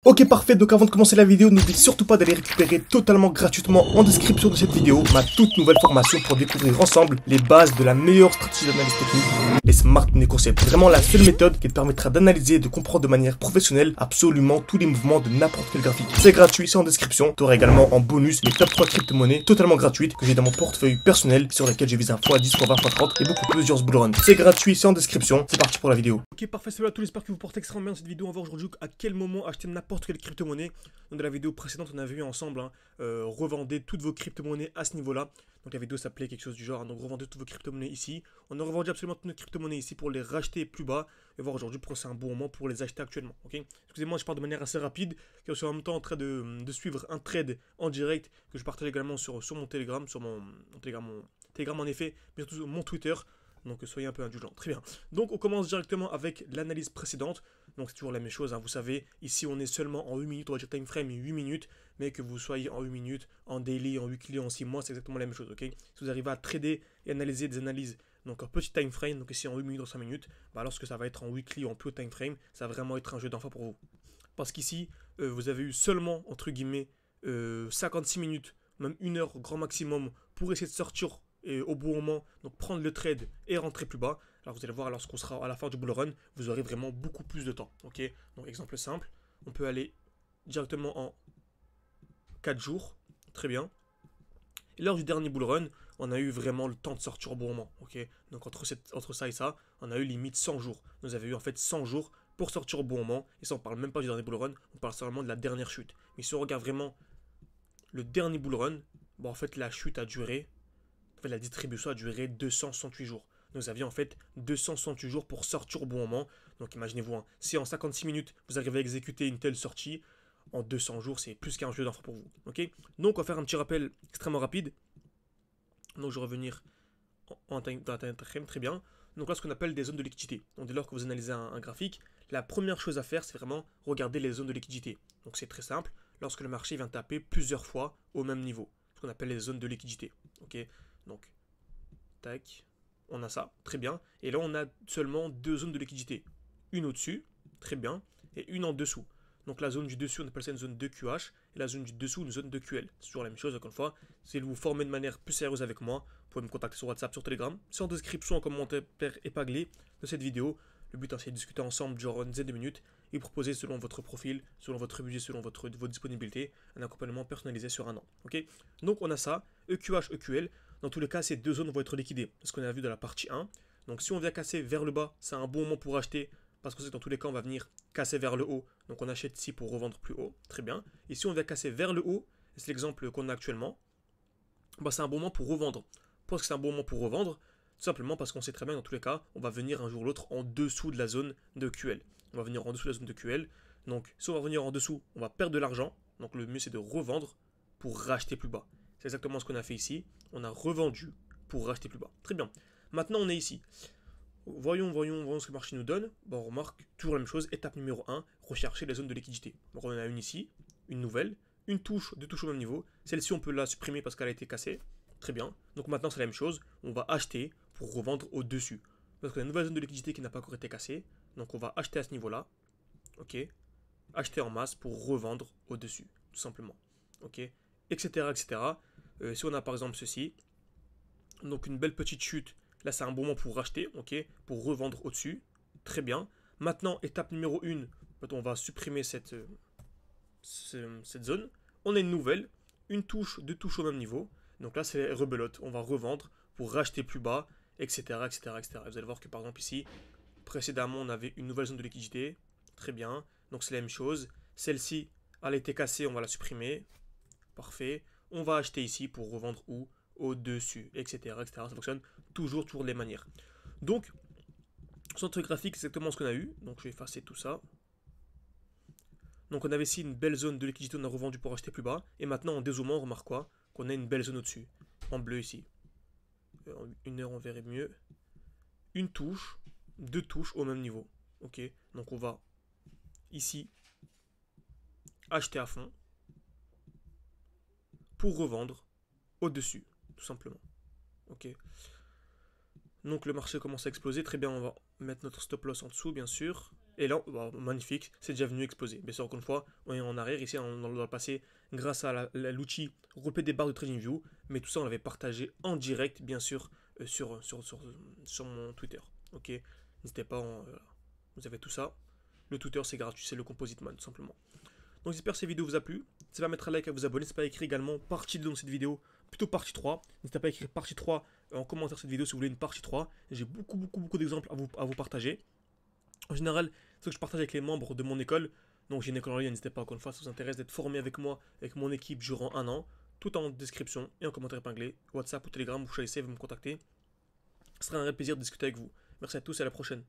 Ok parfait, donc avant de commencer la vidéo, n'oublie surtout pas d'aller récupérer totalement gratuitement en description de cette vidéo ma toute nouvelle formation pour découvrir ensemble les bases de la meilleure stratégie d'analyse technique, les Smart Money Concepts. Vraiment la seule méthode qui te permettra d'analyser et de comprendre de manière professionnelle absolument tous les mouvements de n'importe quel graphique. C'est gratuit, c'est en description. Tu auras également en bonus les top 3 crypto-monnaies totalement gratuites que j'ai dans mon portefeuille personnel sur lesquelles je vise un x10, x20, x30 et beaucoup plusieurs bull runs. C'est gratuit, c'est en description. C'est parti pour la vidéo. Ok parfait, salut à tous, j'espère que vous portez extrêmement bien dans cette vidéo. On va voir aujourd'hui à quel moment acheter n'importe quelle crypto-monnaie. Dans la vidéo précédente, on a vu ensemble revendez toutes vos crypto-monnaies à ce niveau-là. Donc la vidéo s'appelait quelque chose du genre, donc revendez toutes vos crypto-monnaies ici. On a revendu absolument toutes nos crypto-monnaies ici pour les racheter plus bas et voir aujourd'hui pourquoi c'est un bon moment pour les acheter actuellement. Ok, excusez-moi, je parle de manière assez rapide car je suis en même temps en train de suivre un trade en direct que je partage également sur mon Telegram, mon Telegram en effet, mais surtout sur mon Twitter. Donc soyez un peu indulgents. Très bien. Donc on commence directement avec l'analyse précédente. Donc c'est toujours la même chose, hein. Vous savez, ici on est seulement en 8 minutes, on va dire time frame 8 minutes, mais que vous soyez en 8 minutes, en daily, en weekly, en 6 mois, c'est exactement la même chose, ok? Si vous arrivez à trader et analyser des analyses, donc en petit time frame, donc ici en 8 minutes ou 5 minutes, bah lorsque ça va être en weekly ou en plus haut time frame, ça va vraiment être un jeu d'enfant pour vous. Parce qu'ici, vous avez eu seulement, entre guillemets, 56 minutes, même 1 heure grand maximum, pour essayer de sortir et au bon moment, donc prendre le trade et rentrer plus bas. Alors vous allez voir, lorsqu'on sera à la fin du bull run, vous aurez vraiment beaucoup plus de temps. Ok, donc exemple simple, on peut aller directement en 4 jours, très bien. Et lors du dernier bull run, on a eu vraiment le temps de sortir au bon moment. Ok, donc entre ça et ça, on a eu limite 100 jours. Nous avons eu en fait 100 jours pour sortir au bon moment. Et ça, on parle même pas du dernier bull run, on parle seulement de la dernière chute. Mais si on regarde vraiment le dernier bull run, bon, en fait la chute a duré. En fait, la distribution a duré 268 jours. Nous avions en fait 268 jours pour sortir au bon moment. Donc imaginez-vous, hein, si en 56 minutes, vous arrivez à exécuter une telle sortie, en 200 jours, c'est plus qu'un jeu d'enfant pour vous. Okay, donc on va faire un petit rappel extrêmement rapide. Donc je vais revenir dans la time frame, très bien. Donc là, ce qu'on appelle des zones de liquidité. Donc dès lors que vous analysez un graphique, la première chose à faire, c'est vraiment regarder les zones de liquidité. Donc c'est très simple, lorsque le marché vient taper plusieurs fois au même niveau. Ce qu'on appelle les zones de liquidité. Ok, donc, tac, on a ça, très bien. Et là, on a seulement 2 zones de liquidité. Une au-dessus, très bien, et une en dessous. Donc la zone du dessus, on appelle ça une zone de QH, et la zone du dessous, une zone de QL. C'est toujours la même chose, encore une fois. Si vous vous formez de manière plus sérieuse avec moi, vous pouvez me contacter sur WhatsApp, sur Telegram. C'est en description, en commentaire épinglé de cette vidéo. Le but, c'est de discuter ensemble durant une dizaine de minutes et proposer selon votre profil, selon votre budget, selon votre disponibilité, un accompagnement personnalisé sur un an. Ok, donc on a ça, EQH, EQL. Dans tous les cas, ces deux zones vont être liquidées. C'est ce qu'on a vu dans la partie 1. Donc si on vient casser vers le bas, c'est un bon moment pour acheter. Parce que dans tous les cas, on va venir casser vers le haut. Donc on achète ici pour revendre plus haut. Très bien. Et si on vient casser vers le haut, c'est l'exemple qu'on a actuellement, bah, c'est un bon moment pour revendre. Pourquoi c'est un bon moment pour revendre? Tout simplement parce qu'on sait très bien que dans tous les cas, on va venir un jour ou l'autre en dessous de la zone de QL. On va venir en dessous de la zone de QL. Donc si on va venir en dessous, on va perdre de l'argent. Donc le mieux c'est de revendre pour racheter plus bas. C'est exactement ce qu'on a fait ici. On a revendu pour racheter plus bas. Très bien. Maintenant on est ici. Voyons ce que le marché nous donne. Bon, on remarque toujours la même chose. Étape numéro 1, rechercher les zones de liquidité. Donc on en a une ici, une nouvelle, une touche, deux touches au même niveau. Celle-ci on peut la supprimer parce qu'elle a été cassée. Très bien. Donc maintenant c'est la même chose. On va acheter pour revendre au-dessus. Parce qu'on a une nouvelle zone de liquidité qui n'a pas encore été cassée. Donc on va acheter à ce niveau-là. Ok. Acheter en masse pour revendre au-dessus. Tout simplement. Ok. Etc. etc. Si on a par exemple ceci. Donc une belle petite chute. Là c'est un bon moment pour racheter. Ok. Pour revendre au-dessus. Très bien. Maintenant étape numéro 1. On va supprimer cette zone. On a une nouvelle. Une touche, deux touches au même niveau. Donc là, c'est rebelote. On va revendre pour racheter plus bas, etc., etc., etc. Vous allez voir que par exemple ici, précédemment, on avait une nouvelle zone de liquidité. Très bien. Donc c'est la même chose. Celle-ci, elle a été cassée, on va la supprimer. Parfait. On va acheter ici pour revendre où? Au-dessus, etc., etc. Ça fonctionne toujours de les manières. Donc, sur notre graphique, c'est exactement ce qu'on a eu. Donc je vais effacer tout ça. Donc on avait ici une belle zone de liquidité, on a revendu pour acheter plus bas. Et maintenant en dézoomant, on remarque quoi? Qu'on a une belle zone au-dessus, en bleu ici. En 1 heure on verrait mieux. Une touche, deux touches au même niveau. Ok, donc on va ici acheter à fond pour revendre au-dessus, tout simplement. Ok. Donc le marché commence à exploser, très bien, on va mettre notre stop loss en dessous bien sûr. Et là, bah, magnifique, c'est déjà venu exploser. Mais encore une fois, on est en arrière, ici on doit passer grâce à l'outil replay des barres de TradingView. Mais tout ça, on l'avait partagé en direct, bien sûr, sur mon Twitter. Ok, n'hésitez pas, vous avez tout ça. Le Twitter, c'est gratuit, c'est le Composite Man, tout simplement. Donc j'espère que cette vidéo vous a plu. N'hésitez pas à mettre un like, à vous abonner. N'hésitez pas à écrire également partie 2 dans cette vidéo, plutôt partie 3. N'hésitez pas à écrire partie 3 en commentaire de cette vidéo si vous voulez une partie 3. J'ai beaucoup d'exemples à vous partager. En général, c'est ce que je partage avec les membres de mon école. Donc j'ai une école en ligne, n'hésitez pas encore une fois, si ça vous intéresse d'être formé avec moi, avec mon équipe durant 1 an. Tout en description et en commentaire épinglé. WhatsApp ou Telegram, vous choisissez, vous me contactez. Ce sera un réel plaisir de discuter avec vous. Merci à tous et à la prochaine.